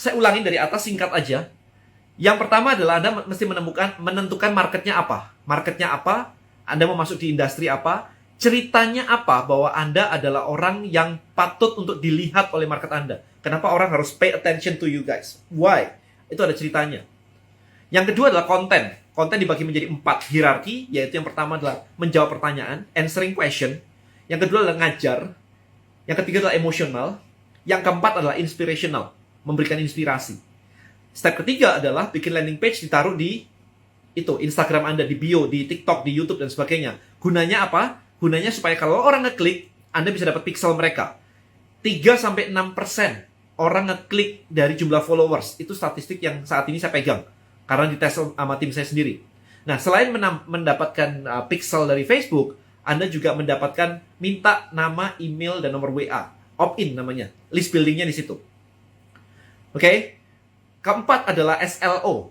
Saya ulangin dari atas, singkat aja. Yang pertama adalah Anda mesti menentukan marketnya apa. Marketnya apa, Anda mau masuk di industri apa, ceritanya apa bahwa Anda adalah orang yang patut untuk dilihat oleh market Anda. Kenapa orang harus pay attention to you guys? Why? Itu ada ceritanya. Yang kedua adalah konten. Konten dibagi menjadi 4 hierarki, yaitu yang pertama adalah menjawab pertanyaan, answering question. Yang kedua adalah ngajar. Yang ketiga adalah emosional. Yang keempat adalah inspirational, memberikan inspirasi. Step ketiga adalah bikin landing page, ditaruh di Instagram Anda, di bio, di TikTok, di YouTube, dan sebagainya. Gunanya apa? Gunanya supaya kalau orang ngeklik, Anda bisa dapat pixel mereka. 3-6% orang ngeklik dari jumlah followers. Itu statistik yang saat ini saya pegang. Karena dites sama tim saya sendiri. Nah, selain mendapatkan pixel dari Facebook, Anda juga mendapatkan minta nama, email, dan nomor WA. Opt-in namanya. List buildingnya di situ. Oke? Keempat adalah SLO.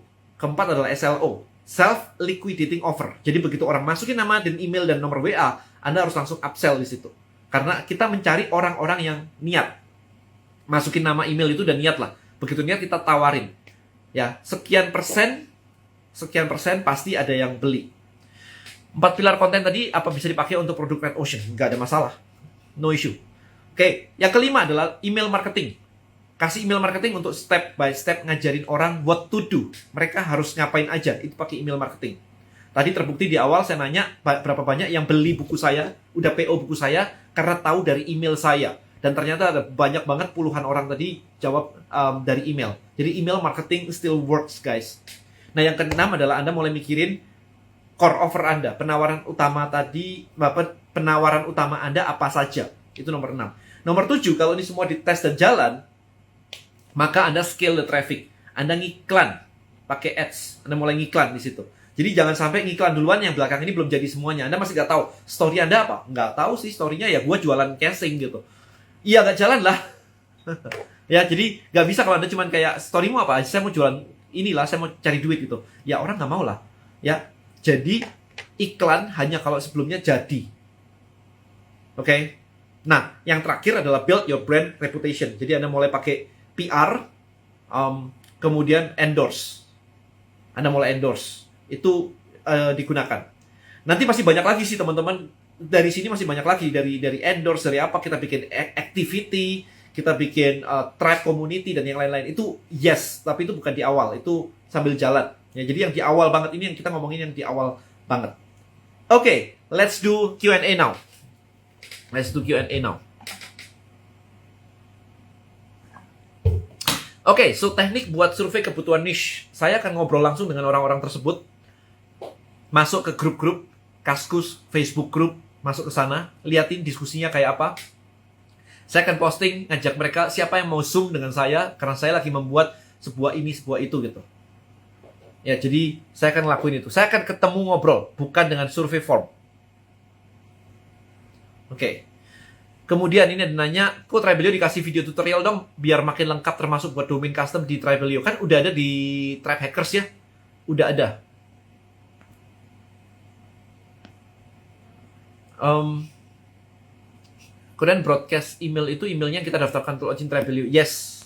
Self liquidating offer. Jadi begitu orang masukin nama dan email dan nomor WA, Anda harus langsung upsell di situ. Karena kita mencari orang-orang yang niat. Masukin nama, email itu dan niat lah. Begitu niat kita tawarin. Ya, sekian persen pasti ada yang beli. 4 pilar konten tadi apa bisa dipakai untuk produk Red Ocean? Nggak ada masalah. No issue. Oke, yang kelima adalah email marketing. Kasih email marketing untuk step by step ngajarin orang what to do. Mereka harus ngapain aja, itu pakai email marketing. Tadi terbukti di awal saya nanya berapa banyak yang beli buku saya, udah PO buku saya, karena tahu dari email saya. Dan ternyata ada banyak banget puluhan orang tadi jawab dari email. Jadi email marketing still works, guys. Nah, yang keenam adalah Anda mulai mikirin core offer Anda. Penawaran utama Anda apa saja. Itu nomor 6. Nomor 7, kalau ini semua dites dan jalan, maka Anda scale the traffic. Anda ngiklan pakai ads. Anda mulai ngiklan di situ. Jadi jangan sampai ngiklan duluan, yang belakang ini belum jadi semuanya. Anda masih nggak tahu story Anda apa? Nggak tahu sih story-nya, ya gue jualan casing gitu. Iya, nggak jalan lah. Ya, jadi nggak bisa kalau Anda cuman kayak storymu apa? Saya mau jualan inilah, saya mau cari duit gitu. Ya, orang nggak mau lah. Ya, jadi iklan hanya kalau sebelumnya jadi. Oke? Nah, yang terakhir adalah build your brand reputation. Jadi Anda mulai pakai PR, kemudian endorse. Anda mulai endorse. Itu digunakan. Nanti masih banyak lagi sih teman-teman. Dari sini masih banyak lagi. Dari endorse, dari apa, kita bikin activity, kita bikin tribe community, dan yang lain-lain. Itu yes, tapi itu bukan di awal. Itu sambil jalan. Ya, jadi yang di awal banget ini yang kita ngomongin yang di awal banget. Oke, let's do Q&A now. Oke, so teknik buat survei kebutuhan niche. Saya akan ngobrol langsung dengan orang-orang tersebut. Masuk ke grup-grup, Kaskus, Facebook group, masuk ke sana, liatin diskusinya kayak apa. Saya akan posting, ngajak mereka siapa yang mau Zoom dengan saya, karena saya lagi membuat sebuah ini, sebuah itu gitu. Ya, jadi saya akan lakuin itu. Saya akan ketemu ngobrol, bukan dengan survei form. Oke. Kemudian ini ada nanya, kok Tribelio dikasih video tutorial dong, biar makin lengkap termasuk buat domain custom di Tribelio. Kan udah ada di Tribe Hackers ya. Udah ada. Kemudian broadcast email itu emailnya kita daftarkan untuk login Tribelio. Yes.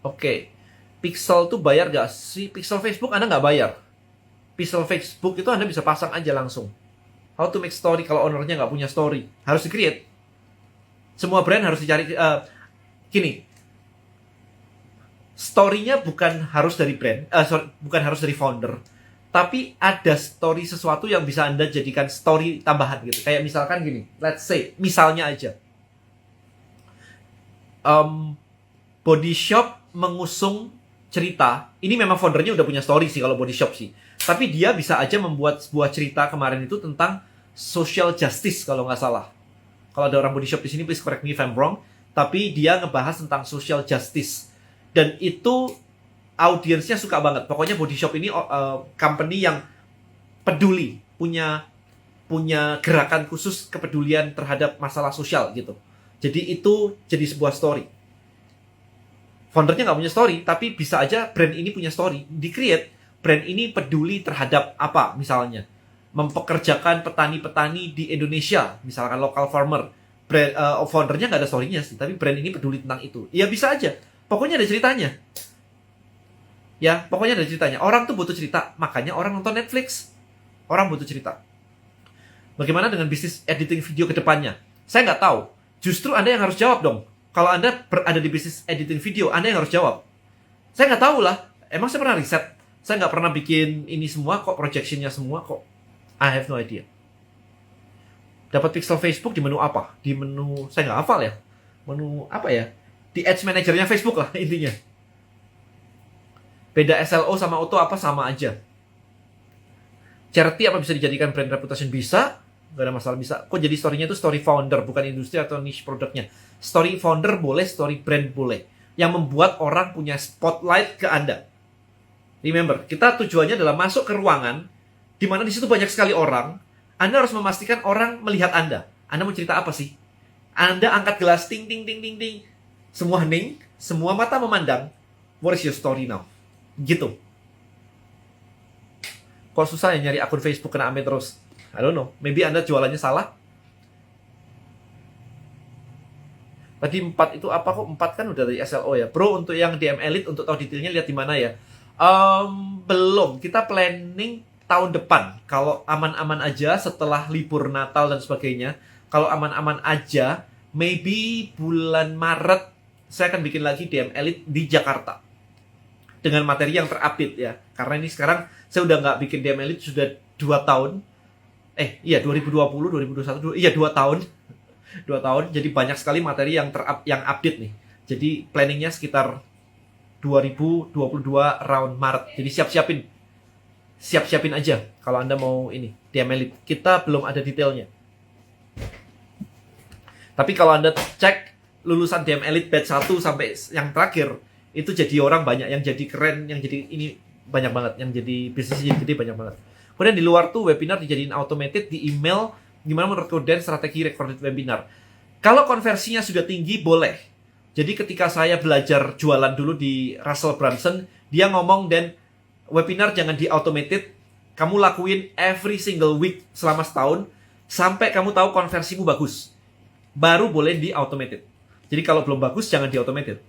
Oke. Pixel tuh bayar gak sih? Pixel Facebook Anda nggak bayar. Pixel Facebook itu Anda bisa pasang aja langsung. How to make story kalau ownernya nggak punya story. Harus di-create. Semua brand harus dicari. Gini. Story-nya bukan harus dari brand. Bukan harus dari founder. Tapi ada story sesuatu yang bisa Anda jadikan story tambahan gitu. Kayak misalkan gini. Let's say. Misalnya aja. Body Shop mengusung cerita. Ini memang foundernya udah punya story sih kalau Body Shop sih. Tapi dia bisa aja membuat sebuah cerita kemarin itu tentang social justice kalau nggak salah. Kalau ada orang Body Shop di sini, please correct me if I'm wrong. Tapi dia ngebahas tentang social justice. Dan itu audiensnya suka banget. Pokoknya Body Shop ini company yang peduli. Punya gerakan khusus kepedulian terhadap masalah sosial gitu. Jadi itu jadi sebuah story. Foundernya nggak punya story, tapi bisa aja brand ini punya story. Di-create. Brand ini peduli terhadap apa misalnya? Mempekerjakan petani-petani di Indonesia, misalkan local farmer. brand foundernya nggak ada story-nya sih, tapi brand ini peduli tentang itu. Ya bisa aja. Pokoknya ada ceritanya. Ya, pokoknya ada ceritanya. Orang tuh butuh cerita, makanya orang nonton Netflix. Orang butuh cerita. Bagaimana dengan bisnis editing video ke depannya? Saya nggak tahu. Justru Anda yang harus jawab dong. Kalau Anda berada di bisnis editing video, Anda yang harus jawab. Saya nggak tahu lah. Emang saya pernah riset. Saya nggak pernah bikin ini semua kok, projectionnya semua kok. I have no idea. Dapat pixel Facebook di menu apa? Di menu, saya nggak hafal ya. Menu apa ya? Di Ads Manager-nya Facebook lah intinya. Beda SLO sama auto apa sama aja. Charity apa bisa dijadikan brand reputation? Bisa. Gak ada masalah, bisa. Kok jadi story-nya itu story founder, bukan industri atau niche produknya. Story founder boleh, story brand boleh. Yang membuat orang punya spotlight ke Anda. Remember, kita tujuannya adalah masuk ke ruangan di mana di situ banyak sekali orang. Anda harus memastikan orang melihat Anda. Anda mau cerita apa sih? Anda angkat gelas, ting, ting, ting, ting, ting. Semua hening, semua mata memandang. What is your story now? Gitu. Kok susah ya nyari akun Facebook kena ame terus? I don't know. Maybe Anda jualannya salah. Tadi 4 itu apa kok? 4 kan udah dari SLO ya. Bro, untuk yang DM Elite, untuk tahu detailnya lihat di mana ya? Belum. Kita planning tahun depan. Kalau aman-aman aja setelah libur Natal dan sebagainya. Kalau aman-aman aja, maybe bulan Maret saya akan bikin lagi DM Elite di Jakarta. Dengan materi yang terupdate ya. Karena ini sekarang saya udah nggak bikin DM Elite sudah 2 tahun. 2020, 2021, 2 tahun. 2 tahun, jadi banyak sekali materi yang update nih. Jadi planningnya sekitar 2022 round Maret. Jadi siap-siapin aja kalau Anda mau ini DM Elite. Kita belum ada detailnya. Tapi kalau Anda cek lulusan DM Elite batch 1 sampai yang terakhir, itu jadi orang banyak, yang jadi keren, yang jadi ini banyak banget, yang jadi bisnisnya jadi gede banyak banget. Kemudian di luar tuh webinar dijadiin automated di email. Gimana menurut Dan strategi recorded webinar? Kalau konversinya sudah tinggi, boleh. Jadi ketika saya belajar jualan dulu di Russell Brunson, dia ngomong, Dan, webinar jangan di automated. Kamu lakuin every single week selama setahun, sampai kamu tahu konversimu bagus. Baru boleh di automated. Jadi kalau belum bagus, jangan di automated.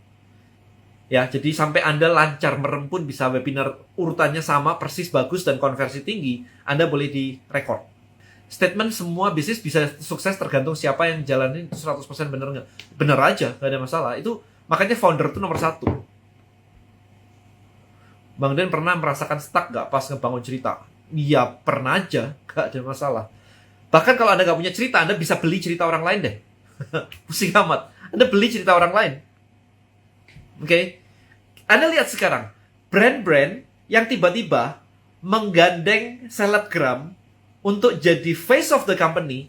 Ya, jadi sampai Anda lancar merempun bisa webinar urutannya sama, persis bagus dan konversi tinggi, Anda boleh direkord. Statement semua bisnis bisa sukses tergantung siapa yang jalanin 100% bener nggak? Bener aja, nggak ada masalah. Itu makanya founder itu nomor 1. Bang Den pernah merasakan stuck nggak pas ngebangun cerita? Iya, pernah aja, nggak ada masalah. Bahkan kalau Anda nggak punya cerita, Anda bisa beli cerita orang lain deh. Pusing amat. Anda beli cerita orang lain. Oke? Anda lihat sekarang, brand-brand yang tiba-tiba menggandeng selebgram untuk jadi face of the company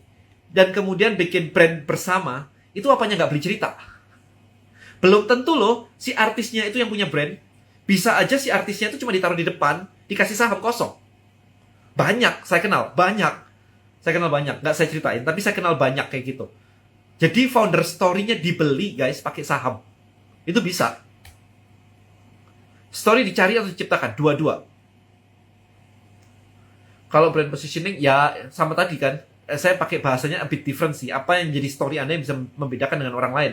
dan kemudian bikin brand bersama, itu apanya nggak beli cerita? Belum tentu loh si artisnya itu yang punya brand. Bisa aja si artisnya itu cuma ditaruh di depan, dikasih saham kosong. Banyak, saya kenal, banyak. Saya kenal banyak, nggak saya ceritain, tapi saya kenal banyak kayak gitu. Jadi founder story-nya dibeli guys, pakai saham. Itu bisa. Story dicari atau diciptakan? Dua-dua. Kalau brand positioning, ya sama tadi kan. Saya pakai bahasanya a bit different sih. Apa yang jadi story Anda yang bisa membedakan dengan orang lain.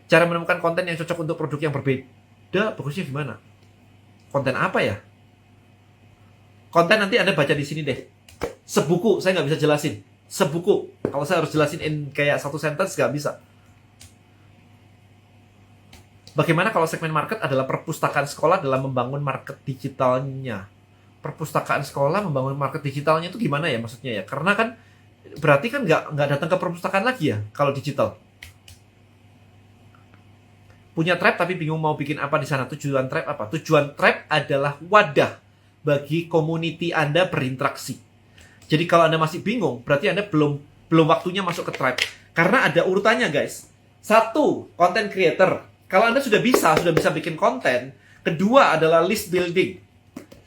Cara menemukan konten yang cocok untuk produk yang berbeda, bagusnya gimana? Konten apa ya? Konten nanti Anda baca di sini deh. Sebuku, saya nggak bisa jelasin. Sebuku. Kalau saya harus jelasin kayak 1 sentence, nggak bisa. Bagaimana kalau segmen market adalah perpustakaan sekolah dalam membangun market digitalnya? Perpustakaan sekolah membangun market digitalnya itu gimana ya maksudnya ya? Karena kan berarti kan nggak datang ke perpustakaan lagi ya kalau digital. Punya Tribe tapi bingung mau bikin apa di sana. Tujuan Tribe apa? Tujuan Tribe adalah wadah bagi community Anda berinteraksi. Jadi kalau Anda masih bingung, berarti Anda belum waktunya masuk ke Tribe. Karena ada urutannya guys. 1, content creator. Kalau Anda sudah bisa bikin konten. Kedua adalah list building.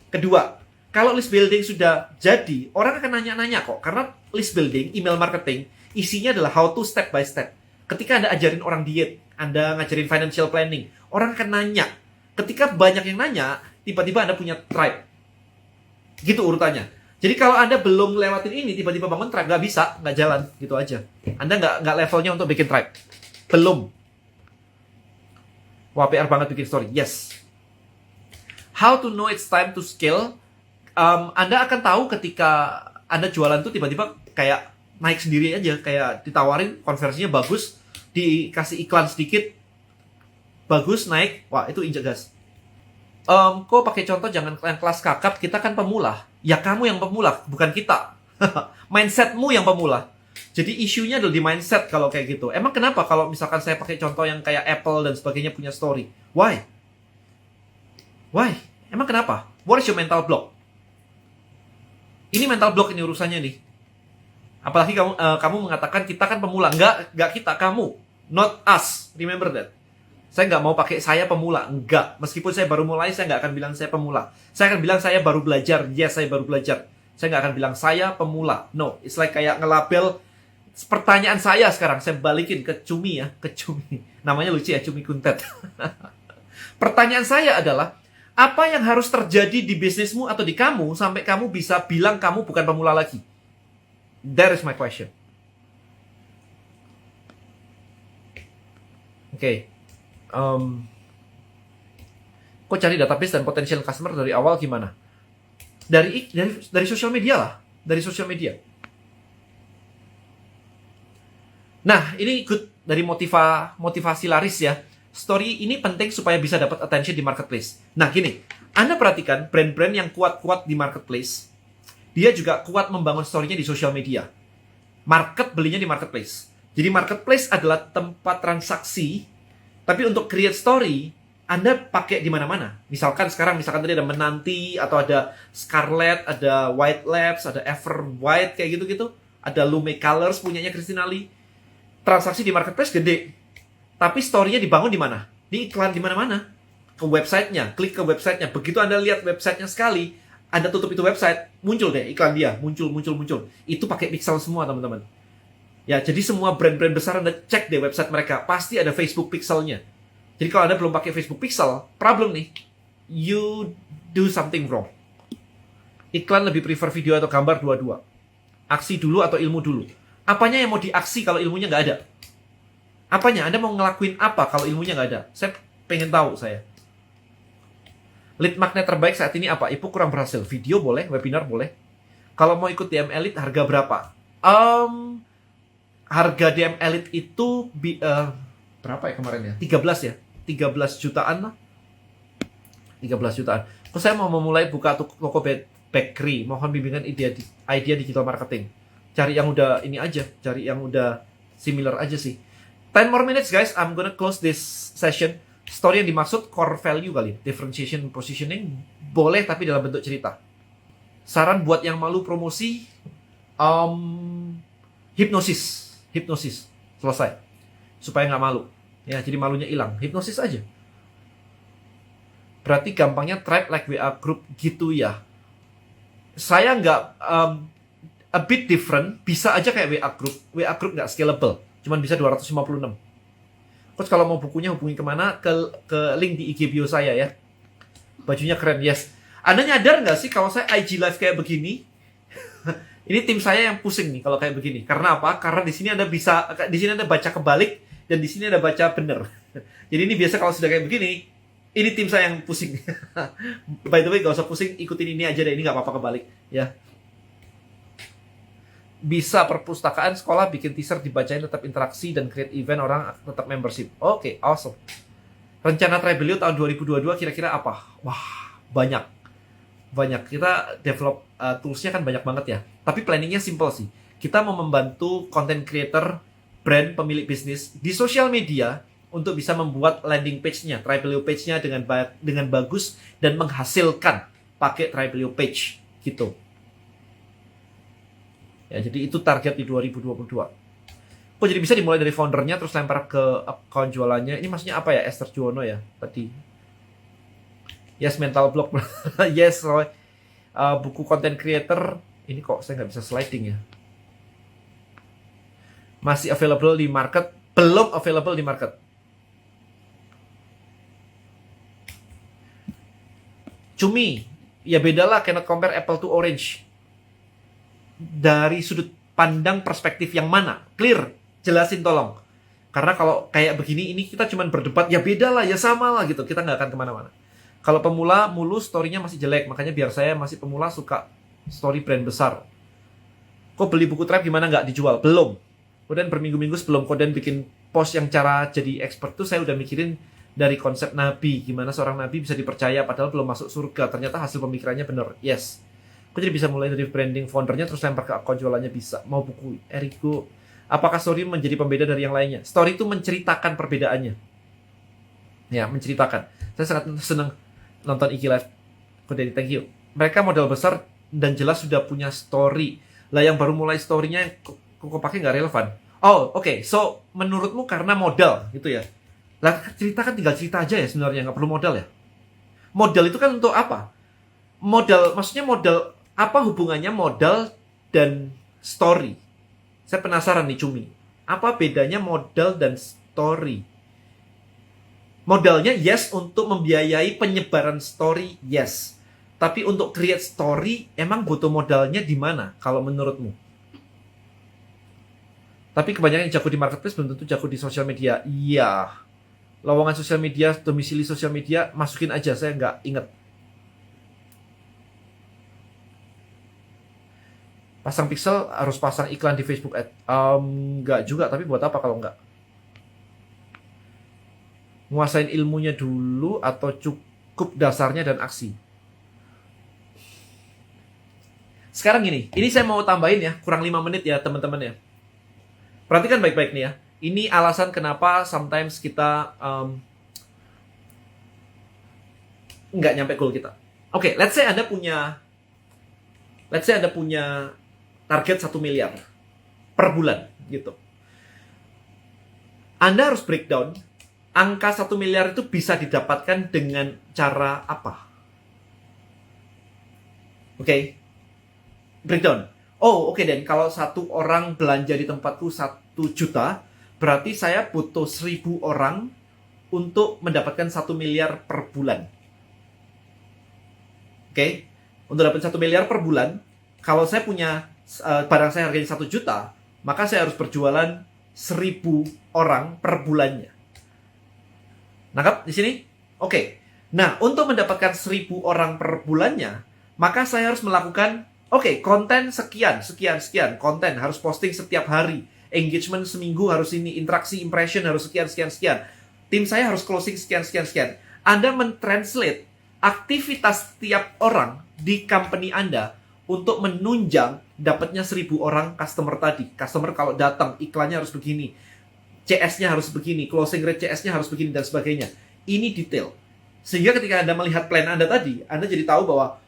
Kedua, kalau list building sudah jadi, orang akan nanya-nanya kok. Karena list building, email marketing, isinya adalah how to step by step. Ketika Anda ajarin orang diet, Anda ngajarin financial planning, orang akan nanya. Ketika banyak yang nanya, tiba-tiba Anda punya tribe. Gitu urutannya. Jadi kalau Anda belum lewatin ini, tiba-tiba bangun tribe, nggak bisa, nggak jalan, gitu aja. Anda nggak levelnya untuk bikin tribe. Belum. Wah, PR banget bikin story. Yes. How to know it's time to scale? Anda akan tahu ketika Anda jualan tuh tiba-tiba kayak naik sendiri aja. Kayak ditawarin, konversinya bagus, dikasih iklan sedikit, bagus, naik. Wah, itu injek gas. Kok pakai contoh jangan yang kelas kakap, kita kan pemula. Ya kamu yang pemula, bukan kita. Mindsetmu yang pemula. Jadi isunya adalah di mindset kalau kayak gitu. Emang kenapa kalau misalkan saya pakai contoh yang kayak Apple dan sebagainya punya story? Why? Why? Emang kenapa? What is your mental block? Ini mental block ini urusannya nih. Apalagi kamu mengatakan kita kan pemula. Enggak kita, kamu. Not us. Remember that. Saya nggak mau pakai saya pemula. Enggak. Meskipun saya baru mulai, saya nggak akan bilang saya pemula. Saya akan bilang saya baru belajar. Yes, saya baru belajar. Saya nggak akan bilang saya pemula. No. It's like kayak ngelabel pertanyaan saya sekarang. Saya balikin ke Cumi ya. Ke Cumi. Namanya lucu ya, Cumi Kuntet. Pertanyaan saya adalah, apa yang harus terjadi di bisnismu atau di kamu sampai kamu bisa bilang kamu bukan pemula lagi? That is my question. Oke. Kok cari database dan potential customer dari awal gimana? Dari sosial media lah. Dari sosial media. Nah, ini good dari motivasi laris ya. Story ini penting supaya bisa dapat attention di marketplace. Nah, gini. Anda perhatikan brand-brand yang kuat-kuat di marketplace, dia juga kuat membangun story-nya di sosial media. Market belinya di marketplace. Jadi marketplace adalah tempat transaksi, tapi untuk create story, Anda pakai di mana-mana. Misalkan tadi ada Menanti, atau ada Scarlett, ada White Labs, ada Ever White, kayak gitu-gitu. Ada Lume Colors, punyanya Christina Lee. Transaksi di marketplace gede. Tapi story-nya dibangun di mana? Di iklan di mana-mana. Ke website-nya, klik ke website-nya. Begitu Anda lihat website-nya sekali, Anda tutup itu website, muncul deh iklan dia. Muncul. Itu pakai pixel semua, teman-teman. Ya, jadi semua brand-brand besar Anda cek deh website mereka. Pasti ada Facebook pixelnya. Jadi kalau Anda belum pakai Facebook pixel, problem nih. You do something wrong. Iklan lebih prefer video atau gambar dua-dua. Aksi dulu atau ilmu dulu. Apanya yang mau diaksi kalau ilmunya nggak ada? Apanya? Anda mau ngelakuin apa kalau ilmunya nggak ada? Saya pengen tahu saya. Lead magnet terbaik saat ini apa? Ibu kurang berhasil. Video boleh, webinar boleh. Kalau mau ikut DM Elite, harga berapa? Harga DM Elite itu berapa ya kemarin ya? 13 ya? 13 jutaan lah. 13 jutaan. Kok saya mau memulai buka toko bakery. Mohon bimbingan idea digital marketing. Cari yang udah ini aja. Cari yang udah similar aja sih. 10 more minutes guys, I'm gonna close this session. Story yang dimaksud core value kali. Differentiation positioning boleh tapi dalam bentuk cerita. Saran buat yang malu promosi, hipnosis. Selesai. Supaya nggak malu. Ya, jadi malunya hilang. Hipnosis aja. Berarti gampangnya tribe like WA group gitu ya. Saya nggak a bit different. Bisa aja kayak WA group. WA group nggak scalable. Cuman bisa 256. Terus kalau mau bukunya hubungi kemana? Ke link di IG bio saya ya. Bajunya keren, yes. Anda nyadar nggak sih kalau saya IG live kayak begini? Ini tim saya yang pusing nih kalau kayak begini. Karena apa? Karena di sini Anda baca kebalik dan di sini Anda baca bener. Jadi ini biasa kalau sudah kayak begini, ini tim saya yang pusing. By the way, gak usah pusing, ikutin ini aja deh. Ini nggak apa-apa kebalik, ya. Bisa perpustakaan sekolah bikin teaser dibacain tetap interaksi dan create event orang tetap membership. Oke, awesome. Rencana Tribelio tahun 2022 kira-kira apa? Wah, banyak. Kita develop tools-nya kan banyak banget ya. Tapi planningnya simple sih. Kita mau membantu content creator, brand, pemilik bisnis di sosial media untuk bisa membuat landing page-nya, Tribelio page-nya dengan bagus dan menghasilkan pakai Tribelio page gitu. Ya, jadi itu target di 2022. Kok jadi bisa dimulai dari foundernya terus lempar ke account jualannya? Ini maksudnya apa ya? Esther Juwono ya tadi. Yes, mental block. Yes, Roy. Buku content creator. Ini kok saya nggak bisa sliding ya. Masih available di market? Belum available di market. Cumi. Ya bedalah, cannot compare apple to orange. dari sudut pandang perspektif yang mana? Clear, jelasin tolong. Karena kalau kayak begini, ini kita cuman berdebat, ya beda lah, ya sama lah gitu. Kita nggak akan kemana-mana. Kalau pemula, mulu story-nya masih jelek. Makanya biar saya masih pemula suka story brand besar. Kok beli buku Tribe gimana nggak dijual? Belum. Kemudian berminggu-minggu sebelum Koden bikin post yang cara jadi expert tuh, saya udah mikirin dari konsep Nabi. Gimana seorang Nabi bisa dipercaya padahal belum masuk surga. Ternyata hasil pemikirannya bener. Yes. Aku jadi bisa mulai dari branding foundernya terus lempar ke akun jualannya bisa. Mau buku Erigo. Apakah story menjadi pembeda dari yang lainnya? Story itu menceritakan perbedaannya. Ya, menceritakan. Saya sangat senang nonton Iki Live. Kodeni, thank you. Mereka modal besar dan jelas sudah punya story. Lah yang baru mulai story-nya kok pakai nggak relevan. Oh, oke. So, menurutmu karena modal gitu ya? Lah cerita kan tinggal cerita aja ya sebenarnya, nggak perlu modal ya. Modal itu kan untuk apa? Modal, maksudnya modal apa hubungannya modal dan story? Saya penasaran nih Cumi. Apa bedanya modal dan story? Modalnya yes untuk membiayai penyebaran story, yes. Tapi untuk create story, emang butuh modalnya di mana kalau menurutmu? Tapi kebanyakan yang jago di marketplace belum tentu jago di sosial media. Iya. Lowongan sosial media, domisili sosial media, masukin aja, saya nggak inget. Pasang pixel harus pasang iklan di Facebook Ad. Nggak juga, tapi buat apa kalau nggak? Nguasain ilmunya dulu atau cukup dasarnya dan aksi? Sekarang ini saya mau tambahin ya, kurang 5 menit ya teman-teman ya. Perhatikan baik-baik nih ya. Ini alasan kenapa sometimes kita nggak nyampe goal kita. Oke, let's say Anda punya target 1 miliar per bulan gitu. Anda harus breakdown angka 1 miliar itu bisa didapatkan dengan cara apa? Oke. Breakdown. Oh, oke Dan. Kalau satu orang belanja di tempatku 1 juta, berarti saya butuh 1.000 orang untuk mendapatkan 1 miliar per bulan. Oke. Untuk dapat 1 miliar per bulan, kalau saya punya barang saya harganya 1 juta, maka saya harus berjualan 1.000 orang per bulannya. Nangkap di sini? Oke. Nah, untuk mendapatkan 1.000 orang per bulannya, maka saya harus melakukan konten sekian. Konten harus posting setiap hari. Engagement seminggu harus ini, interaksi, impression harus sekian. Tim saya harus closing sekian. Anda mentranslate aktivitas setiap orang di company Anda untuk menunjang dapatnya 1.000 orang customer tadi. Customer kalau datang, iklannya harus begini. CS-nya harus begini, closing rate CS-nya harus begini, dan sebagainya. Ini detail. Sehingga ketika Anda melihat plan Anda tadi, Anda jadi tahu bahwa,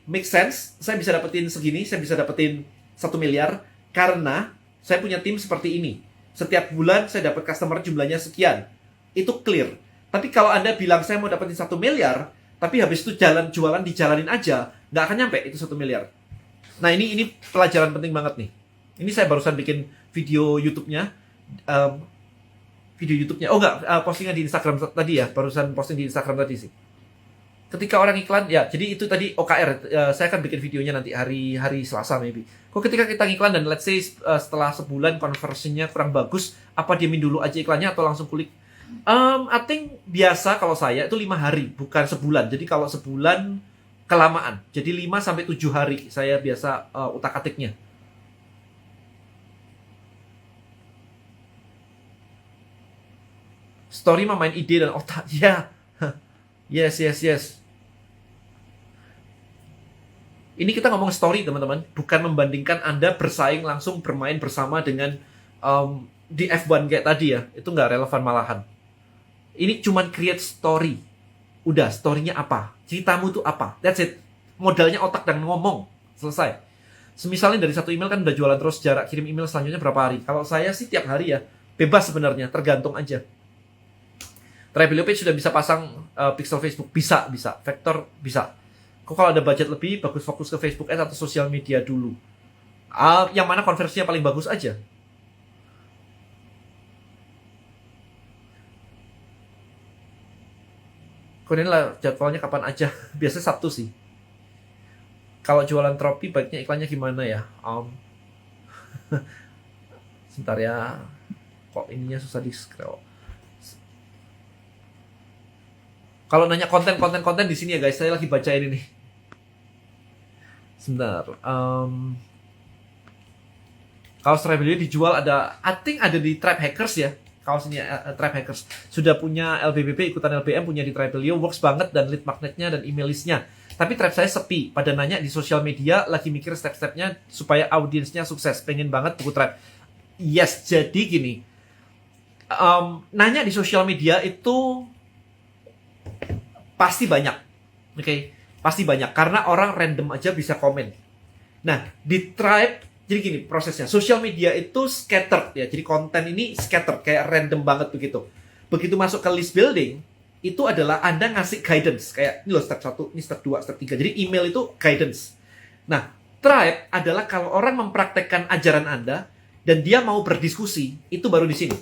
make sense, saya bisa dapetin segini, saya bisa dapetin 1 miliar, karena saya punya tim seperti ini. Setiap bulan saya dapat customer jumlahnya sekian. Itu clear. Tapi kalau Anda bilang saya mau dapetin 1 miliar, tapi habis itu jualan dijalanin aja, nggak akan nyampe itu 1 miliar. Nah ini pelajaran penting banget nih. Ini saya barusan bikin video YouTube-nya. Postingan di Instagram tadi ya, barusan posting di Instagram tadi sih. Ketika orang iklan, ya jadi itu tadi OKR, saya akan bikin videonya nanti hari Selasa maybe. Kok ketika kita iklan dan let's say setelah sebulan conversion-nya kurang bagus, apa diemin dulu aja iklannya atau langsung kulik? I think biasa kalau saya itu 5 hari, bukan sebulan. Jadi kalau sebulan kelamaan. Jadi 5-7 hari saya biasa utak-atiknya. Story mah main ide dan otak. Ya. Yes. Ini kita ngomong story, teman-teman. Bukan membandingkan Anda bersaing langsung bermain bersama dengan di F1 kayak tadi ya. Itu nggak relevan malahan. Ini cuman create story. Udah, story-nya apa? Ceritamu itu apa? That's it. Modalnya otak dan ngomong. Selesai. Semisalnya dari 1 email kan udah jualan terus, jarak kirim email selanjutnya berapa hari? Kalau saya sih tiap hari ya. Bebas sebenarnya, tergantung aja. Travelio Page sudah bisa pasang pixel Facebook? Bisa. Vector bisa. Kok kalau ada budget lebih, bagus fokus ke Facebook Ads atau sosial media dulu? Yang mana konversinya paling bagus aja? Kemudian lah jadwalnya kapan aja? Biasanya Sabtu sih. Kalau jualan tropi baiknya iklannya gimana ya? Sebentar ya. Kok ininya susah di scroll. Kalau nanya konten di sini ya guys, saya lagi bacain ini. Sebentar. Kaos Rebellion dijual ada, I think ada di Tribe Hackers ya. Kaos ini Tribe Hackers. Sudah punya LBBP, ikutan LBM, punya di Rebellion, works banget dan lead magnetnya dan email listnya. Tapi Tribe saya sepi. Pada nanya di sosial media, lagi mikir step-stepnya supaya audiensnya sukses. Pengen banget buku Tribe. Yes, jadi gini. Nanya di sosial media itu pasti banyak. Oke, pasti banyak. Karena orang random aja bisa komen. Nah, di Tribe, jadi gini prosesnya, sosial media itu scattered ya, jadi konten ini scattered, kayak random banget begitu. Begitu masuk ke list building, itu adalah Anda ngasih guidance, kayak ini loh step 1, ini step 2, step 3, jadi email itu guidance. Nah, Tribe adalah kalau orang mempraktekkan ajaran Anda, dan dia mau berdiskusi, itu baru di sini.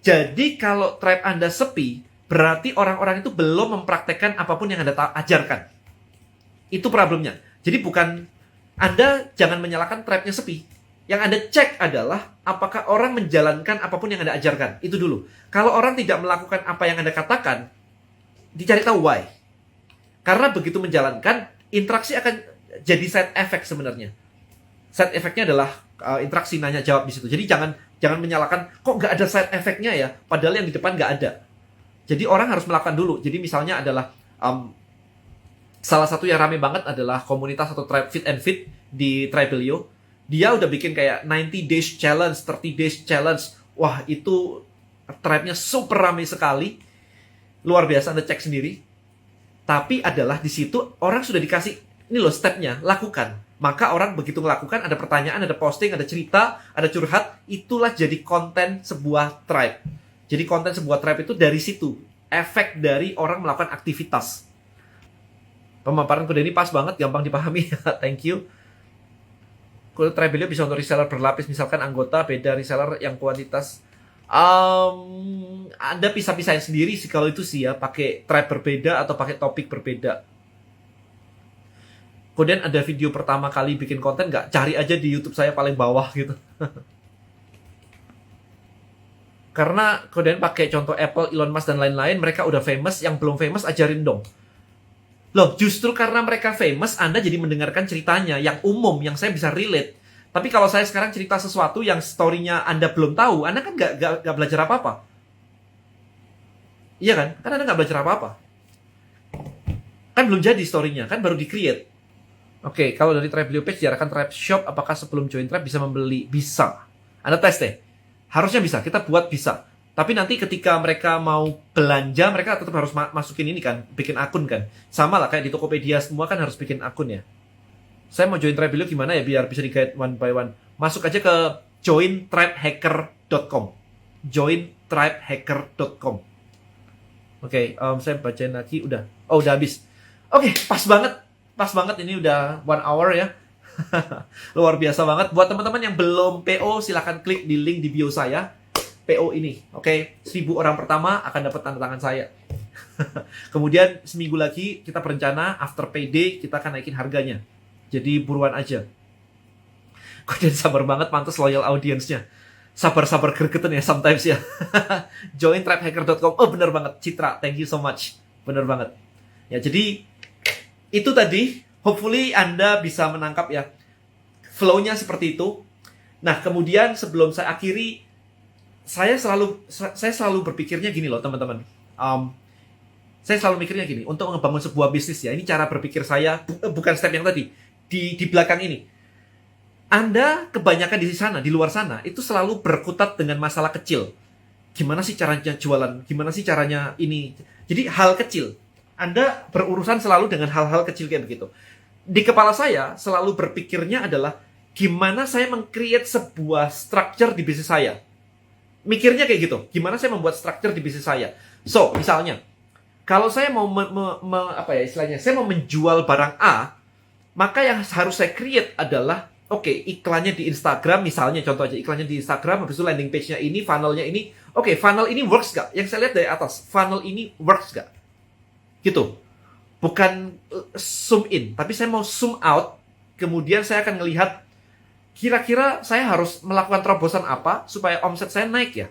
Jadi kalau Tribe Anda sepi, berarti orang-orang itu belum mempraktekkan apapun yang Anda ajarkan. Itu problemnya. Jadi bukan, Anda jangan menyalahkan Tribe-nya sepi. Yang Anda cek adalah apakah orang menjalankan apapun yang Anda ajarkan. Itu dulu. Kalau orang tidak melakukan apa yang Anda katakan, dicari tahu why. Karena begitu menjalankan, interaksi akan jadi side effect sebenarnya. Side effect-nya adalah interaksi nanya jawab di situ. Jadi jangan menyalahkan kok nggak ada side effect-nya ya, padahal yang di depan nggak ada. Jadi orang harus melakukan dulu. Jadi misalnya adalah salah satu yang rame banget adalah komunitas atau Tribe Fit and Fit di Tribelio. Dia udah bikin kayak 90 days challenge, 30 days challenge. Wah, itu Tribe-nya super rame sekali. Luar biasa, Anda cek sendiri. Tapi adalah di situ orang sudah dikasih, ini loh step-nya, lakukan. Maka orang begitu melakukan, ada pertanyaan, ada posting, ada cerita, ada curhat. Itulah jadi konten sebuah Tribe. Jadi konten sebuah Tribe itu dari situ. Efek dari orang melakukan aktivitas. Pemaparan kode ini pas banget, gampang dipahami. Thank you. Kode Tribelio bisa untuk reseller berlapis, misalkan anggota beda reseller yang kuantitas. Anda pisah-pisahin sendiri sih kalau itu sih ya, pakai tribe berbeda atau pakai topik berbeda. Kemudian ada video pertama kali bikin konten nggak? Cari aja di YouTube saya paling bawah gitu. Karena kemudian pakai contoh Apple, Elon Musk dan lain-lain, mereka udah famous, yang belum famous ajarin dong. Loh, justru karena mereka famous, Anda jadi mendengarkan ceritanya yang umum, yang saya bisa relate. Tapi kalau saya sekarang cerita sesuatu yang story-nya Anda belum tahu, Anda kan nggak belajar apa-apa. Iya kan? Kan Anda nggak belajar apa-apa. Kan belum jadi story-nya, kan baru di-create. Oke, kalau dari Tribelio Page diarahkan Tribe Shop, apakah sebelum join Tribe bisa membeli? Bisa. Anda tes deh. Harusnya bisa, kita buat bisa. Tapi nanti ketika mereka mau belanja, mereka tetap harus masukin ini kan, bikin akun kan. Sama lah kayak di Tokopedia, semua kan harus bikin akun ya. Saya mau join Tribelio gimana ya biar bisa di-guide one by one. Masuk aja ke jointribehacker.com. jointribehacker.com. Oke, saya bacain lagi, udah. Oh, udah habis. Oke, pas banget. Pas banget, ini udah 1 hour ya. Luar biasa banget. Buat teman-teman yang belum PO, silahkan klik di link di bio saya. PO ini, oke, 1000 orang pertama akan dapat tanda tangan saya. Kemudian seminggu lagi kita berencana after payday kita akan naikin harganya. Jadi buruan aja. Kemudian sabar banget, pantas loyal audiensnya. Sabar-sabar gregetan ya sometimes ya. Jointribehacker.com. Oh bener banget, Citra, thank you so much. Bener banget. Ya jadi itu tadi. Hopefully Anda bisa menangkap ya flow-nya seperti itu. Nah kemudian sebelum saya akhiri, saya selalu berpikirnya gini loh teman-teman. Saya selalu mikirnya gini, untuk membangun sebuah bisnis ya, ini cara berpikir saya, bukan step yang tadi, di belakang ini. Anda kebanyakan di sana, di luar sana, itu selalu berkutat dengan masalah kecil. Gimana sih caranya jualan? Gimana sih caranya ini? Jadi hal kecil. Anda berurusan selalu dengan hal-hal kecil kayak begitu. Di kepala saya selalu berpikirnya adalah, gimana saya meng-create sebuah structure di bisnis saya. Mikirnya kayak gitu, gimana saya membuat structure di bisnis saya. So, misalnya, kalau saya mau saya mau menjual barang A, maka yang harus saya create adalah, oke, iklannya di Instagram, misalnya contoh aja, iklannya di Instagram, habis itu landing page-nya ini, funnel-nya ini, oke, funnel ini works gak? Yang saya lihat dari atas, funnel ini works gak? Gitu. Bukan zoom in, tapi saya mau zoom out, kemudian saya akan melihat kira-kira saya harus melakukan terobosan apa supaya omset saya naik ya.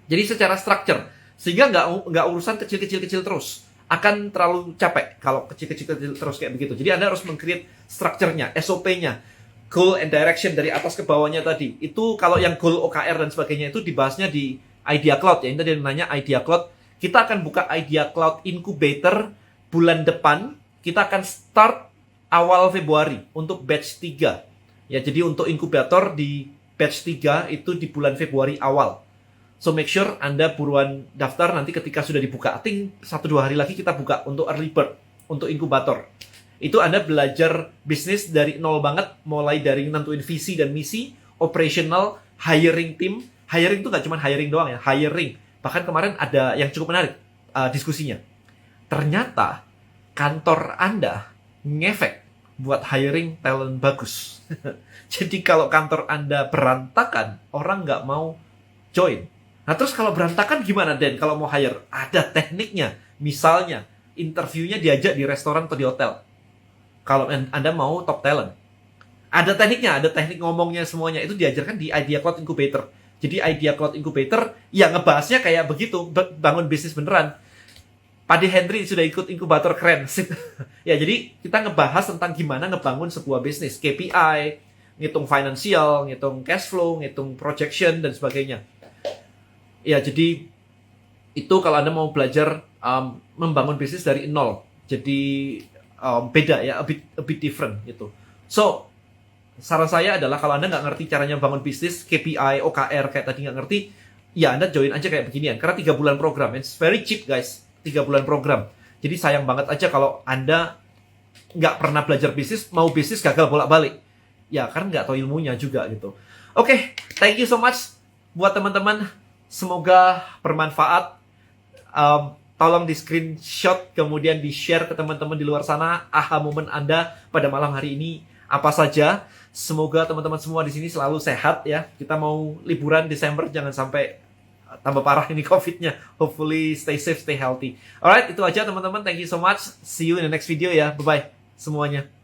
Jadi secara structure, sehingga nggak urusan kecil-kecil terus. Akan terlalu capek kalau kecil-kecil terus kayak begitu. Jadi Anda harus meng-create structure-nya, SOP-nya, goal and direction dari atas ke bawahnya tadi. Itu kalau yang goal OKR dan sebagainya itu dibahasnya di Idea Cloud ya. Ini tadi nanya Idea Cloud. Kita akan buka Idea Cloud Incubator bulan depan. Kita akan start awal Februari untuk batch 3. Ya, jadi untuk inkubator di batch 3 itu di bulan Februari awal. So make sure Anda buruan daftar, nanti ketika sudah dibuka. I think 1-2 hari lagi kita buka untuk early bird, untuk inkubator. Itu Anda belajar bisnis dari nol banget, mulai dari nentuin visi dan misi, operational, hiring team. Hiring itu nggak cuma hiring doang ya, hiring. Bahkan kemarin ada yang cukup menarik diskusinya. Ternyata kantor Anda ngefek buat hiring talent bagus. Jadi kalau kantor Anda berantakan, orang nggak mau join. Nah terus kalau berantakan gimana Den? Kalau mau hire, ada tekniknya. Misalnya, interviewnya diajak di restoran atau di hotel. Kalau Anda mau top talent. Ada tekniknya, ada teknik ngomongnya semuanya. Itu diajarkan di Idea Cloud Incubator. Jadi Idea Cloud Incubator, ya ngebahasnya kayak begitu, bangun bisnis beneran. Pade Henry sudah ikut inkubator keren. Ya, jadi kita ngebahas tentang gimana ngebangun sebuah bisnis. KPI, ngitung finansial, ngitung cash flow, ngitung projection, dan sebagainya. Ya, jadi itu kalau Anda mau belajar membangun bisnis dari nol. Jadi beda ya, a bit different gitu. So, saran saya adalah kalau Anda nggak ngerti caranya bangun bisnis, KPI, OKR, kayak tadi nggak ngerti, ya Anda join aja kayak beginian. Karena 3 bulan program. It's very cheap, guys. 3 bulan program. Jadi sayang banget aja kalau Anda nggak pernah belajar bisnis, mau bisnis gagal bolak-balik. Ya, karena nggak tahu ilmunya juga gitu. Oke, thank you so much buat teman-teman. Semoga bermanfaat. Tolong di screenshot, kemudian di-share ke teman-teman di luar sana. Aha momen Anda pada malam hari ini apa saja. Semoga teman-teman semua di sini selalu sehat ya. Kita mau liburan Desember, jangan sampai tambah parah ini COVID-nya. Hopefully stay safe, stay healthy. Alright, itu aja teman-teman. Thank you so much. See you in the next video ya. Bye-bye semuanya.